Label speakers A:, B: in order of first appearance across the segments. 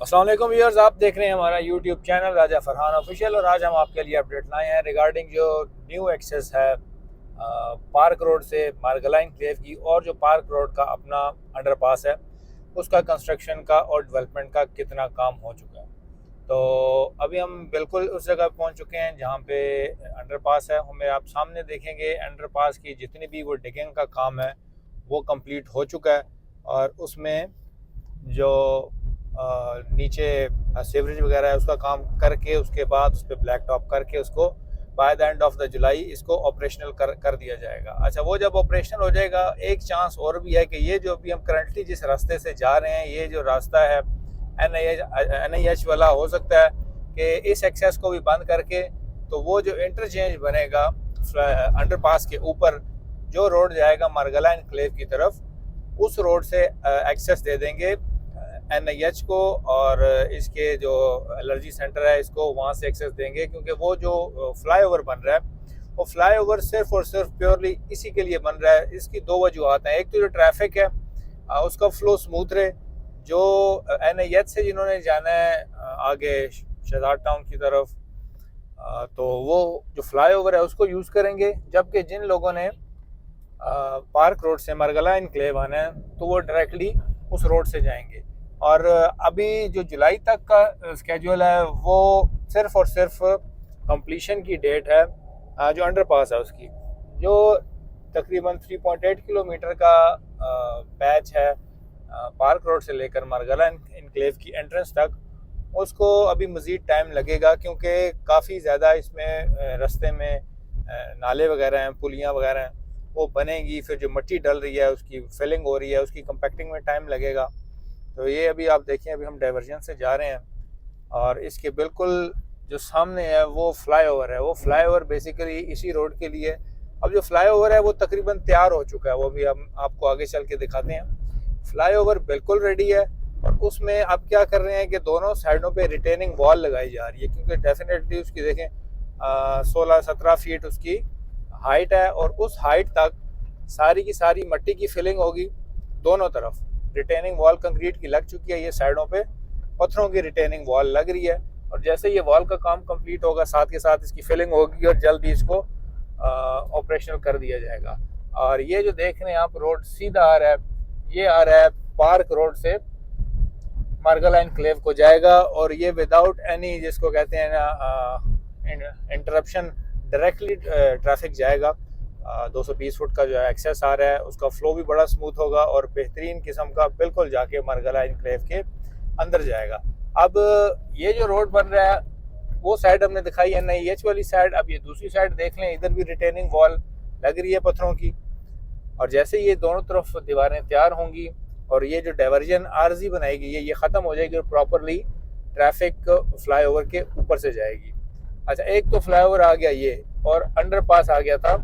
A: अस्सलाम वालेकुम व्यूअर्स, आप देख रहे हैं हमारा यूट्यूब चैनल राजा फरहान ऑफिशियल। और आज हम आपके लिए अपडेट लाए हैं रिगार्डिंग जो न्यू एक्सेस है पार्क रोड से मारगला एनक्लेव की, और जो पार्क रोड का अपना अंडरपास है उसका कंस्ट्रक्शन का और डेवलपमेंट का कितना काम हो चुका है। तो अभी हम बिल्कुल उस जगह पहुंच चुके हैं जहां पे अंडरपास है। हमें आप सामने देखेंगे अंडरपास की जितनी भी वो डिगिंग का काम है वो कंप्लीट हो चुका है, और उसमें जो नीचे सीवरेज वगैरह है उसका काम करके उसके बाद उस पर ब्लैक टॉप करके उसको by the end of the जुलाई इसको ऑपरेशनल कर दिया जाएगा। अच्छा, वो जब ऑपरेशनल हो जाएगा, एक चांस और भी है कि ये जो अभी हम करंटली जिस रास्ते से जा रहे हैं, ये जो रास्ता है NIH वाला, हो सकता है कि इस एक्सेस को भी बंद करके तो वो जो इंटरचेंज बनेगा अंडरपास के ऊपर जो रोड जाएगा मारगला एनक्लेव की तरफ, उस रोड से एक्सेस दे देंगे NIH को, और इसके जो एलर्जी सेंटर है इसको वहाँ से एक्सेस देंगे। क्योंकि वो जो फ्लाईओवर बन रहा है वो फ्लाईओवर सिर्फ और सिर्फ प्योरली इसी के लिए बन रहा है। इसकी दो वजूहत हैं। एक तो जो ट्रैफिक है उसका फ्लो स्मूथ रहे, जो NIH से जिन्होंने जाना है आगे शहजाद टाउन की तरफ, तो वो जो फ्लाईओवर है उसको यूज़ करेंगे। जबकि जिन लोगों ने पार्क रोड से मारगला एनक्लेव आना है तो वो डायरेक्टली उस रोड से जाएंगे। और अभी जो जुलाई तक का स्केड्यूल है वो सिर्फ और सिर्फ कंप्लीशन की डेट है जो अंडरपास है उसकी, जो तकरीबन 3.8 किलोमीटर का पैच है पार्क रोड से लेकर मारगला एनक्लेव की एंट्रेंस तक। उसको अभी मज़ीद टाइम लगेगा क्योंकि काफ़ी ज़्यादा इसमें रास्ते में नाले वगैरह हैं, पुलियाँ वगैरह हैं, वो बनेगी। फिर जो मिट्टी डल रही है उसकी फिलिंग हो रही है, उसकी कंपैक्टिंग में टाइम लगेगा। तो ये अभी आप देखें, अभी हम डाइवर्जन से जा रहे हैं और इसके बिल्कुल जो सामने है वो फ्लाईओवर है। वो फ्लाईओवर बेसिकली इसी रोड के लिए, अब जो फ्लाईओवर है वो तकरीबन तैयार हो चुका है, वो भी हम आपको आगे चल के दिखाते हैं। फ्लाईओवर बिल्कुल रेडी है और उसमें अब क्या कर रहे हैं कि दोनों साइडों पे रिटेनिंग वॉल लगाई जा रही है, क्योंकि डेफिनेटली उसकी देखें 16-17 फीट उसकी हाइट है, और उस हाइट तक सारी की सारी मिट्टी की फिलिंग होगी। दोनों तरफ रिटेनिंग वॉल कंक्रीट की लग चुकी है, ये साइडों पे पत्थरों की रिटेनिंग वॉल लग रही है। और जैसे ये वॉल का काम कंप्लीट होगा साथ के साथ इसकी फिलिंग होगी और जल्द ही इसको ऑपरेशनल कर दिया जाएगा। और ये जो देख रहे हैं आप रोड सीधा आ रहा है, ये आ रहा है पार्क रोड से मारगला एनक्लेव को जाएगा, और ये विदाउट एनी जिसको कहते हैं ना इंटरप्शन डायरेक्टली ट्रैफिक जाएगा। 220 फुट का जो है एक्सेस आ रहा है, उसका फ्लो भी बड़ा स्मूथ होगा और बेहतरीन किस्म का बिल्कुल जाके मारगला एनक्लेव के अंदर जाएगा। अब ये जो रोड बन रहा है वो साइड हमने दिखाई है NIH वाली साइड। अब ये दूसरी साइड देख लें, इधर भी रिटेनिंग वॉल लग रही है पत्थरों की। और जैसे ये दोनों तरफ दीवारें तैयार होंगी और ये जो डाइवर्जन आर्जी बनाएगी ये ख़त्म हो जाएगी और प्रॉपरली ट्रैफिक फ्लाईओवर के ऊपर से जाएगी। अच्छा, एक तो फ्लाईओवर आ गया ये, और अंडरपास आ गया था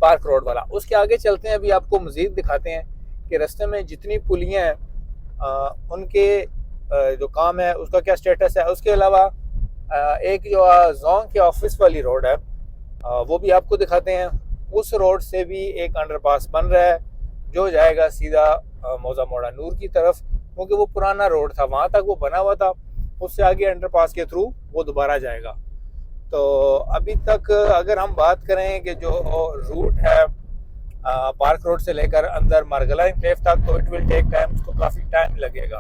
A: पार्क रोड वाला। उसके आगे चलते हैं, अभी आपको मज़ीद दिखाते हैं कि रास्ते में जितनी पुलियाँ हैं उनके जो काम है उसका क्या स्टेटस है। उसके अलावा एक जो जोंग के ऑफिस वाली रोड है वो भी आपको दिखाते हैं। उस रोड से भी एक अंडरपास बन रहा है जो जाएगा सीधा मौजा मोड़ा नूर की तरफ, क्योंकि वो पुराना रोड था, वहाँ तक वो बना हुआ था। उससे आगे अंडरपास के थ्रू वो दोबारा जाएगा। तो अभी तक अगर हम बात करें कि जो रूट है पार्क रोड से लेकर अंदर मारगला एनक्लेव तक, तो इट विल टेक टाइम, उसको काफ़ी टाइम लगेगा।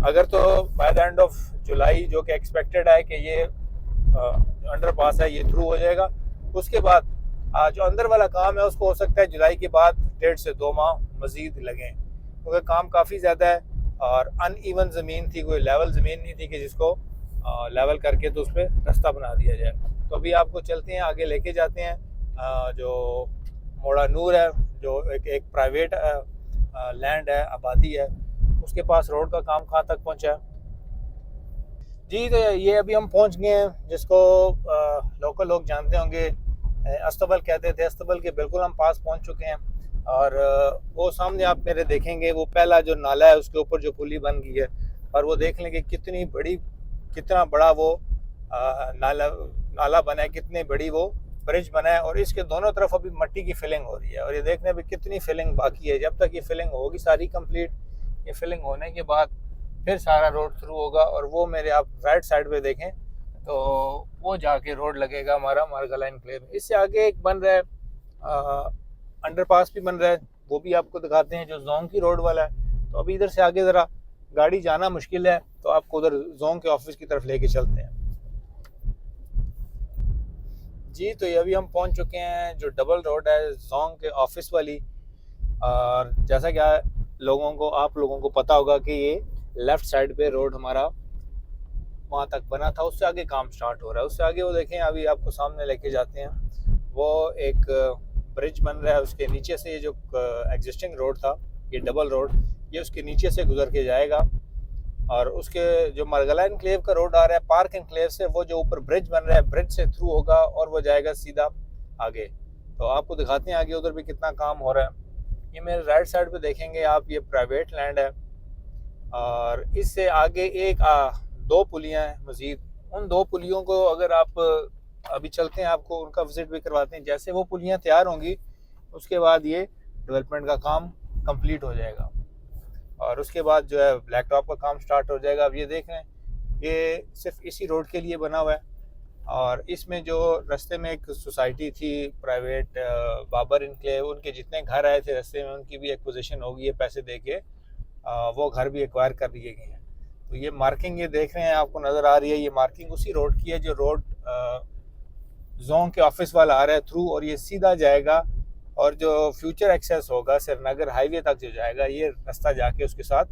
A: अगर तो by the end of July जो कि एक्सपेक्टेड है कि ये अंडरपास है ये थ्रू हो जाएगा। उसके बाद जो अंदर वाला काम है उसको हो सकता है जुलाई के बाद 1.5 से 2 माह मज़ीद लगें, क्योंकि काम काफ़ी ज़्यादा है और अनइवन ज़मीन थी, कोई लेवल ज़मीन नहीं थी कि जिसको लेवल करके तो उस पर रास्ता बना दिया जाए। तो अभी आपको चलते हैं, आगे लेके जाते हैं। जो मोड़ा नूर है, जो एक प्राइवेट लैंड है, आबादी है, उसके पास रोड का काम कहाँ तक पहुँचा है जी। तो ये अभी हम पहुँच गए हैं, जिसको लोकल लोग जानते होंगे अस्तबल कहते थे। अस्तबल के बिल्कुल हम पास पहुँच चुके हैं, और वो सामने आप मेरे देखेंगे वो पहला जो नाला है उसके ऊपर जो पुली बन गई है, और वो देख लेंगे कितना बड़ा वो नाला बना है, कितनी बड़ी वो ब्रिज बना है। और इसके दोनों तरफ अभी मिट्टी की फिलिंग हो रही है, और ये देखने अभी कितनी फिलिंग बाकी है। जब तक ये फिलिंग होगी सारी कंप्लीट, ये फिलिंग होने के बाद फिर सारा रोड थ्रू होगा, और वो मेरे आप राइट साइड पे देखें तो वो जाके रोड लगेगा हमारा मारगला एनक्लेव। इससे आगे एक बन रहा है अंडरपास भी बन रहा है, वो भी आपको दिखाते हैं, जो जोंग की रोड वाला है। तो अभी इधर से आगे ज़रा गाड़ी जाना मुश्किल है, तो आपको उधर जोंग के ऑफिस की तरफ लेके चलते हैं। जी, तो ये अभी हम पहुंच चुके हैं जो डबल रोड है जोंग के ऑफिस वाली। और जैसा कि आप लोगों को पता होगा कि ये लेफ़्ट साइड पे रोड हमारा वहाँ तक बना था, उससे आगे काम स्टार्ट हो रहा है। उससे आगे वो देखें, अभी आपको सामने लेके जाते हैं, वो एक ब्रिज बन रहा है। उसके नीचे से ये जो एग्जिस्टिंग रोड था, ये डबल रोड, ये उसके नीचे से गुजर के जाएगा। और उसके जो मारगला एनक्लेव का रोड आ रहा है पार्क एनक्लेव से, वो जो ऊपर ब्रिज बन रहा है, ब्रिज से थ्रू होगा और वो जाएगा सीधा आगे। तो आपको दिखाते हैं आगे उधर भी कितना काम हो रहा है। ये मेरे राइट साइड पे देखेंगे आप, ये प्राइवेट लैंड है। और इससे आगे दो पुलियाँ हैं मजीद। उन दो पुलियों को अगर आप अभी चलते हैं, आपको उनका विजिट भी करवाते हैं। जैसे वो पुलियाँ तैयार होंगी, उसके बाद ये डेवलपमेंट का काम कंप्लीट हो जाएगा, और उसके बाद जो है ब्लैक टॉप का काम स्टार्ट हो जाएगा। अब ये देख रहे हैं, ये सिर्फ इसी रोड के लिए बना हुआ है। और इसमें जो रास्ते में एक सोसाइटी थी प्राइवेट, बाबर इनक्लेव, उनके जितने घर आए थे रास्ते में, उनकी भी एक्विजिशन होगी है पैसे दे के। वो घर भी एक्वायर कर दिए गए हैं। तो ये मार्किंग ये देख रहे हैं, आपको नज़र आ रही है, ये मार्किंग उसी रोड की है जो रोड जोंग के ऑफिस वाला आ रहा है थ्रू, और ये सीधा जाएगा। और जो फ्यूचर एक्सेस होगा श्रीनगर हाईवे तक जो जाएगा, ये रास्ता जाके उसके साथ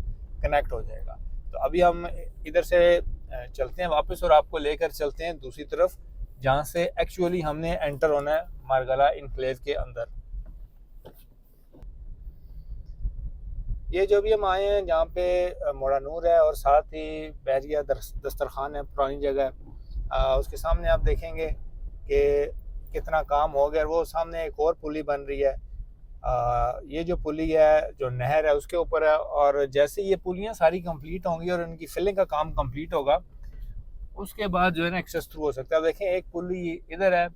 A: कनेक्ट हो जाएगा। तो अभी हम इधर से चलते हैं वापस, और आपको लेकर चलते हैं दूसरी तरफ, जहाँ से एक्चुअली हमने एंटर होना है मारगला इनक्लेव के अंदर। ये जो भी हम आए हैं, जहाँ पे मोड़ा नूर है और साथ ही बहरिया दस्तरखान है, पुरानी जगह है। उसके सामने आप देखेंगे कि कितना काम हो गया। वो सामने एक और पुली बन रही है। ये जो पुली है, जो नहर है, उसके ऊपर है। और जैसे ये पुलियाँ सारी कंप्लीट होंगी और उनकी फिलिंग का काम कंप्लीट होगा, उसके बाद जो है ना एक्सेस थ्रू हो सकता है। देखें, एक पुली इधर है,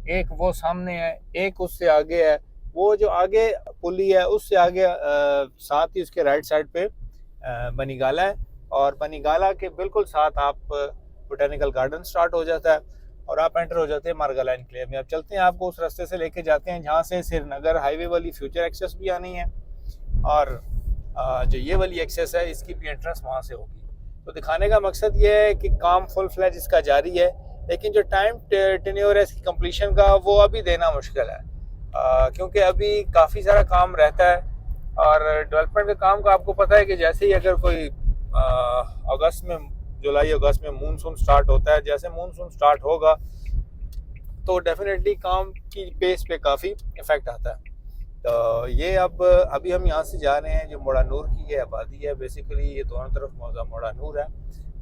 A: एक वो सामने है, एक उससे आगे है। वो जो आगे पुली है उससे आगे साथ ही उसके राइट साइड पे बनीगाला है, और बनीगाला के बिल्कुल साथ आप बोटेनिकल गार्डन स्टार्ट हो जाता है, और आप एंटर हो जाते हैं मारगला एनक्लेव में। अब चलते हैं, आपको उस रास्ते से लेके जाते हैं जहाँ से श्रीनगर हाईवे वाली फ्यूचर एक्सेस भी आनी है, और जो ये वाली एक्सेस है इसकी भी एंट्रेंस वहाँ से होगी। तो दिखाने का मकसद ये है कि काम फुल फ्लैज इसका जारी है, लेकिन जो टाइम टेन्योर है इसकी कंप्लीशन का, वो अभी देना मुश्किल है, क्योंकि अभी काफ़ी सारा काम रहता है। और डेवलपमेंट के काम का आपको पता है कि जैसे ही अगर कोई जुलाई अगस्त में मानसून स्टार्ट होता है, जैसे मानसून स्टार्ट होगा तो डेफिनेटली काम की पेस पे काफ़ी इफेक्ट आता है। तो ये अभी हम यहाँ से जा रहे हैं, जो मोड़ा नूर की ये आबादी है, बेसिकली ये दोनों तरफ मौजा मोड़ा नूर है।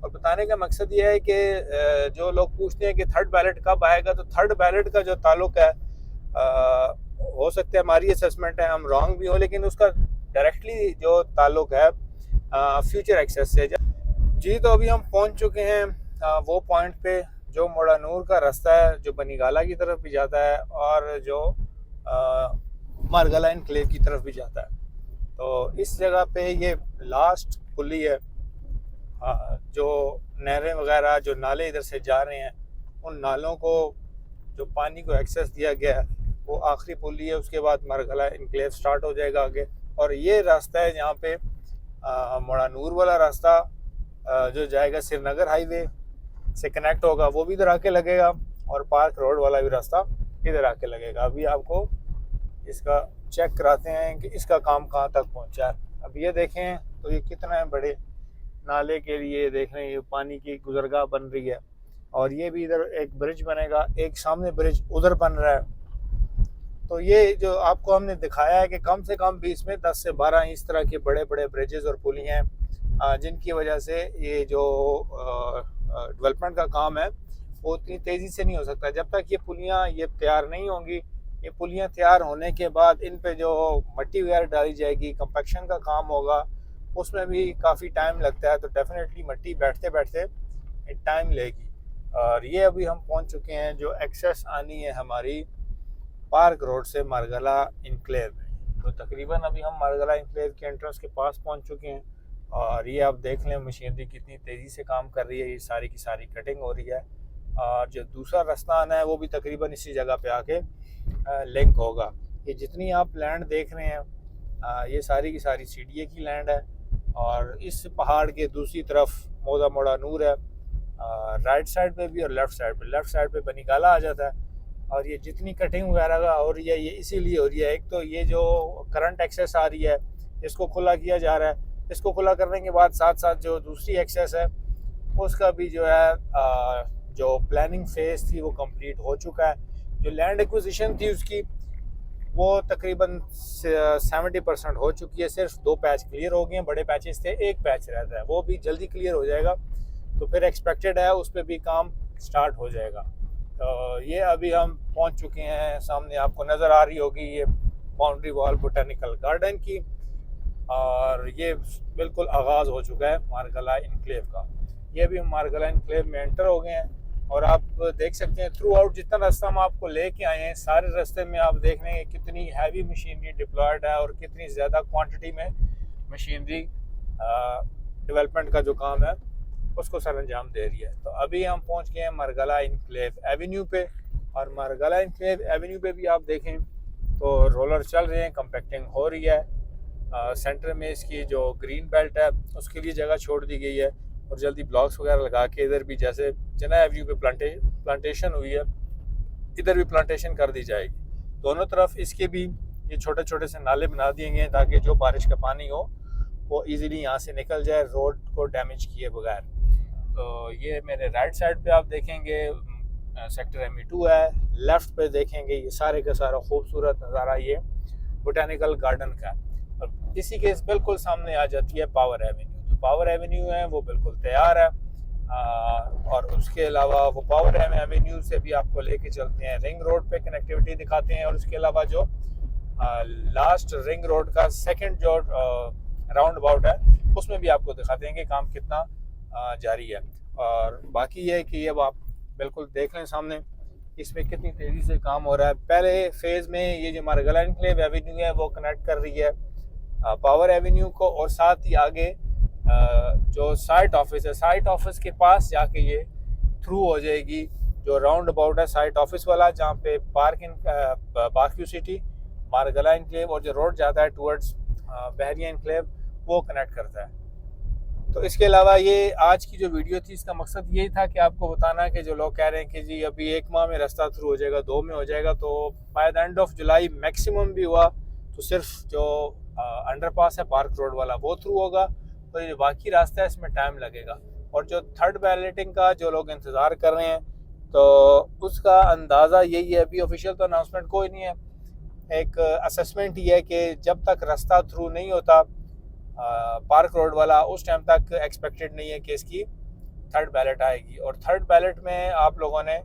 A: और बताने का मकसद ये है कि जो लोग पूछते हैं कि थर्ड बैलेट कब आएगा, तो थर्ड बैलेट का जो ताल्लुक है, हो सकता है हमारी असेसमेंट है हम रॉन्ग भी हो, लेकिन उसका डायरेक्टली जो ताल्लुक है फ्यूचर एक्सेस से। जी, तो अभी हम पहुंच चुके हैं वो पॉइंट पे जो मोड़ा नूर का रास्ता है, जो बनीगाला की तरफ भी जाता है और जो मारगला एनक्लेव की तरफ भी जाता है। तो इस जगह पे ये लास्ट पुली है। जो नहरें वगैरह, जो नाले इधर से जा रहे हैं, उन नालों को जो पानी को एक्सेस दिया गया है, वो आखिरी पुली है। उसके बाद मारगला एनक्लेव स्टार्ट हो जाएगा आगे, और ये रास्ता है जहाँ पे मोड़ा नूर वाला रास्ता जो जाएगा श्रीनगर हाईवे से कनेक्ट होगा, वो भी इधर आके लगेगा, और पार्क रोड वाला भी रास्ता इधर आके लगेगा। अभी आपको इसका चेक कराते हैं कि इसका काम कहाँ तक पहुँचा है। अब ये देखें तो ये कितना है, बड़े नाले के लिए देख रहे हैं, ये पानी की गुजरगाह बन रही है। और ये भी इधर एक ब्रिज बनेगा, एक सामने ब्रिज उधर बन रहा है। तो ये जो आपको हमने दिखाया है कि कम से कम 20 में 10 से 12 इस तरह के बड़े बड़े ब्रिजेस और पुलियाँ हैं, जिनकी वजह से ये जो डेवलपमेंट का काम है वो उतनी तेज़ी से नहीं हो सकता। जब तक ये पुलियाँ ये तैयार नहीं होंगी, ये पुलियाँ तैयार होने के बाद इन पे जो मट्टी वगैरह डाली जाएगी, कंपैक्शन का काम होगा, उसमें भी काफ़ी टाइम लगता है। तो डेफिनेटली मट्टी बैठते बैठते टाइम लेगी। और ये अभी हम पहुंच चुके हैं, जो एक्सेस आनी है हमारी पार्क रोड से मारगला इनक्लेव में। तो तकरीबन अभी हम मारगला इनक्लेव के एंट्रेंस के पास पहुंच चुके हैं। और ये आप देख लें मशीनरी कितनी तेज़ी से काम कर रही है, ये सारी की सारी कटिंग हो रही है। और जो दूसरा रास्ता आना है वो भी तकरीबन इसी जगह पे आके लिंक होगा। ये जितनी आप लैंड देख रहे हैं ये सारी की सारी CDA की लैंड है। और इस पहाड़ के दूसरी तरफ मौजा मोड़ा नूर है, राइट साइड पे भी और लेफ़्ट साइड पे बनीगाला आ जाता है। और ये जितनी कटिंग वगैरह का हो रही है ये इसीलिए हो रही है, एक तो ये जो करंट एक्सेस आ रही है इसको खुला किया जा रहा है, इसको खुला करने के बाद साथ साथ जो दूसरी एक्सेस है उसका भी जो है जो प्लानिंग फेज थी वो कंप्लीट हो चुका है। जो लैंड एक्विजिशन थी उसकी वो तकरीबन 70% हो चुकी है। सिर्फ 2 पैच क्लियर हो गए हैं, बड़े पैचेस थे, एक पैच रहता है, वो भी जल्दी क्लियर हो जाएगा। तो फिर एक्सपेक्टेड है उस पर भी काम स्टार्ट हो जाएगा। तो ये अभी हम पहुंच चुके हैं, सामने आपको नज़र आ रही होगी ये बाउंड्री वॉल बोटेनिकल गार्डन की। और ये बिल्कुल आगाज़ हो चुका है मारगला इनक्लेव का। ये भी हम मारगला इनक्लेव में एंटर हो गए हैं। और आप देख सकते हैं थ्रू आउट जितना रास्ता हम आपको लेके आए हैं, सारे रास्ते में आप देख रहे हैं कितनी हैवी मशीनरी डिप्लॉयड है और कितनी ज़्यादा क्वांटिटी में मशीनरी डेवलपमेंट का जो काम है उसको सर अंजाम दे रही है। तो अभी हम पहुंच गए हैं मारगला इनक्लेव एवेन्यू पे। और मारगला इनक्लेव एवेन्यू पे भी आप देखें तो रोलर चल रहे हैं, कंपैक्टिंग हो रही है। सेंटर में इसकी जो ग्रीन बेल्ट है उसके लिए जगह छोड़ दी गई है। और जल्दी ब्लॉक्स वगैरह लगा के इधर भी जैसे जना एवेन्यू पे प्लांटेशन हुई है, इधर भी प्लांटेशन कर दी जाएगी। दोनों तरफ इसके भी ये छोटे छोटे से नाले बना दिए गए हैं ताकि जो बारिश का पानी हो वो इजीली यहाँ से निकल जाए रोड को डैमेज किए बगैर। तो ये मेरे राइट साइड पे आप देखेंगे सेक्टर ME2 है, लेफ़्ट पे देखेंगे ये सारे का सारा खूबसूरत नज़ारा ये बोटेनिकल गार्डन का है। और इसी के बिल्कुल सामने आ जाती है पावर एवेन्यू। जो पावर एवेन्यू है वो बिल्कुल तैयार है। और उसके अलावा वो पावर एवेन्यू से भी आपको लेके चलते हैं रिंग रोड पे, कनेक्टिविटी दिखाते हैं। और उसके अलावा जो लास्ट रिंग रोड का सेकंड जो राउंड अबाउट है उसमें भी आपको दिखाते हैं कि काम कितना जारी है। और बाकी ये है कि अब आप बिल्कुल देख लें सामने इसमें कितनी तेज़ी से काम हो रहा है। पहले फेज़ में ये जो मारगला इनक्लेव एवेन्यू है वो कनेक्ट कर रही है पावर एवेन्यू को, और साथ ही आगे जो साइट ऑफिस है, साइट ऑफिस के पास जाके ये थ्रू हो जाएगी जो राउंड अबाउट है साइट ऑफिस वाला, जहाँ पे पार्क सिटी मारगला इनक्लेव और जो रोड जाता है टुवर्ड्स बहरिया इनक्लेव वो कनेक्ट करता है। तो इसके अलावा ये आज की जो वीडियो थी इसका मकसद यही था कि आपको बताना कि जो लोग कह रहे हैं कि जी अभी 1 माह में रास्ता थ्रू हो जाएगा, 2 में हो जाएगा, तो by the end of July maximum भी हुआ तो सिर्फ जो अंडरपास है पार्क रोड वाला वो थ्रू होगा। तो ये बाकी रास्ता है इसमें टाइम लगेगा। और जो थर्ड बैलेटिंग का जो लोग इंतज़ार कर रहे हैं तो उसका अंदाज़ा यही है, अभी ऑफिशियल तो अनाउंसमेंट कोई नहीं है, एक असेसमेंट ही है कि जब तक रास्ता थ्रू नहीं होता पार्क रोड वाला उस टाइम तक एक्सपेक्टेड नहीं है कि इसकी थर्ड बैलेट आएगी। और थर्ड बैलेट में आप लोगों ने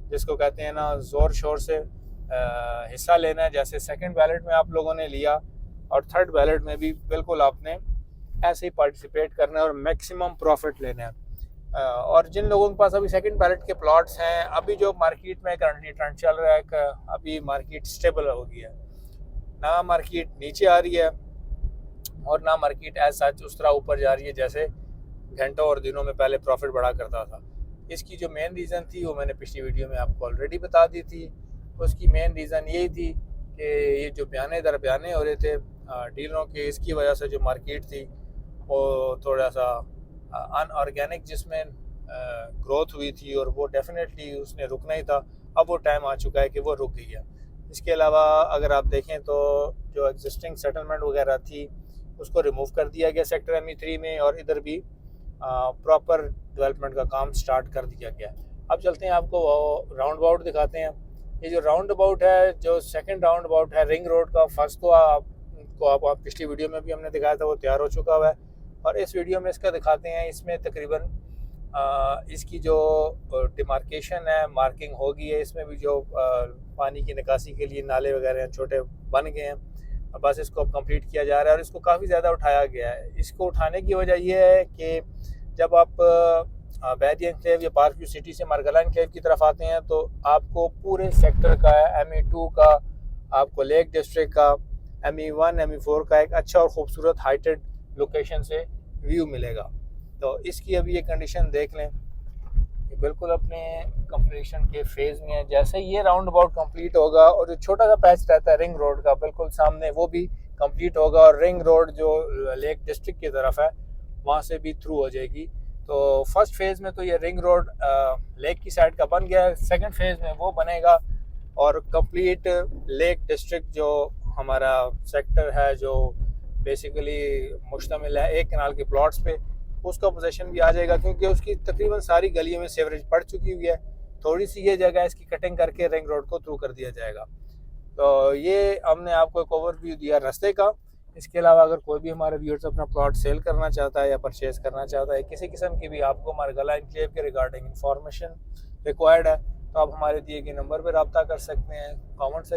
A: जिसको कहते हैं ना ज़ोर शोर से हिस्सा लेना है, जैसे सेकंड बैलेट में आप लोगों ने लिया और थर्ड बैलेट में भी बिल्कुल आपने ऐसे ही पार्टिसिपेट करना है और मैक्सिमम प्रॉफिट लेना है। और जिन लोगों के पास अभी सेकंड बैलेट के प्लॉट्स हैं, अभी जो मार्केट में करंटली ट्रेंड चल रहा है अभी मार्केट स्टेबल हो गई है, ना मार्केट नीचे आ रही है और ना मार्केट एज सच उस तरह ऊपर जा रही है जैसे घंटों और दिनों में पहले प्रॉफिट बढ़ा करता था। इसकी जो मेन रीज़न थी वो मैंने पिछली वीडियो में आपको ऑलरेडी बता दी थी। उसकी मेन रीज़न यही थी कि ये जो बयाने दर बयाने हो रहे थे डीलरों के, इसकी वजह से जो मार्केट थी वो थोड़ा सा अनऑर्गेनिक जिसमें ग्रोथ हुई थी और वो डेफिनेटली उसने रुकना ही था। अब वो टाइम आ चुका है कि वो रुक गई है। इसके अलावा अगर आप देखें तो जो एग्जिस्टिंग सेटलमेंट वगैरह थी उसको रिमूव कर दिया गया सेक्टर ME3 में, और इधर भी प्रॉपर डेवलपमेंट का काम स्टार्ट कर दिया गया। अब चलते हैं आपको राउंड अबाउट दिखाते हैं। ये जो राउंड अबाउट है, जो सेकंड राउंड अबाउट है रिंग रोड का, फर्स्ट तो आपको पिछली वीडियो में भी हमने दिखाया था, वो तैयार हो चुका हुआ है। और इस वीडियो में इसका दिखाते हैं। इसमें तकरीबन इसकी जो डिमार्केशन है, मार्किंग हो गई है। इसमें भी जो पानी की निकासी के लिए नाले वगैरह छोटे बन गए हैं, बस इसको अब कंप्लीट किया जा रहा है और इसको काफ़ी ज़्यादा उठाया गया है। इसको उठाने की वजह यह है कि जब आप बहरिया इनक्लेव या पार्क व्यू सिटी से मारगला इनक्लेव की तरफ आते हैं तो आपको पूरे सेक्टर का ME2 का, आपको लेक डिस्ट्रिक्ट का, ME1 ME4 का एक अच्छा और ख़ूबसूरत हाइटेड लोकेशन से व्यू मिलेगा। तो इसकी अभी ये कंडीशन देख लें, ये बिल्कुल अपने कंप्लीशन के फेज़ में है। जैसे ये राउंड अबाउट कंप्लीट होगा और जो छोटा सा पैच रहता है रिंग रोड का बिल्कुल सामने, वो भी कंप्लीट होगा और रिंग रोड जो लेक डिस्ट्रिक्ट की तरफ है वहाँ से भी थ्रू हो जाएगी। तो फर्स्ट फेज़ में तो ये रिंग रोड लेक की साइड का बन गया है, सेकंड फेज़ में वो बनेगा और कंप्लीट लेक डिस्ट्रिक्ट जो हमारा सेक्टर है जो बेसिकली मुश्तमिल है एक कनाल के प्लॉट्स पे, उसका पोजीशन भी आ जाएगा क्योंकि उसकी तकरीबन सारी गलियों में सीवरेज पड़ चुकी हुई है। थोड़ी सी ये जगह इसकी कटिंग करके रिंग रोड को थ्रू कर दिया जाएगा। तो ये हमने आपको एक ओवरव्यू दिया रास्ते का। इसके अलावा अगर कोई भी हमारे व्यूअर्स अपना प्लॉट सेल करना चाहता है या परचेज़ करना चाहता है, किसी किस्म की भी आपको मारगला एनक्लेव के रिगार्डिंग इंफॉर्मेशन रिक्वायर्ड है, तो आप हमारे दिए गए नंबर पर रब्ता कर सकते हैं। कमेंट से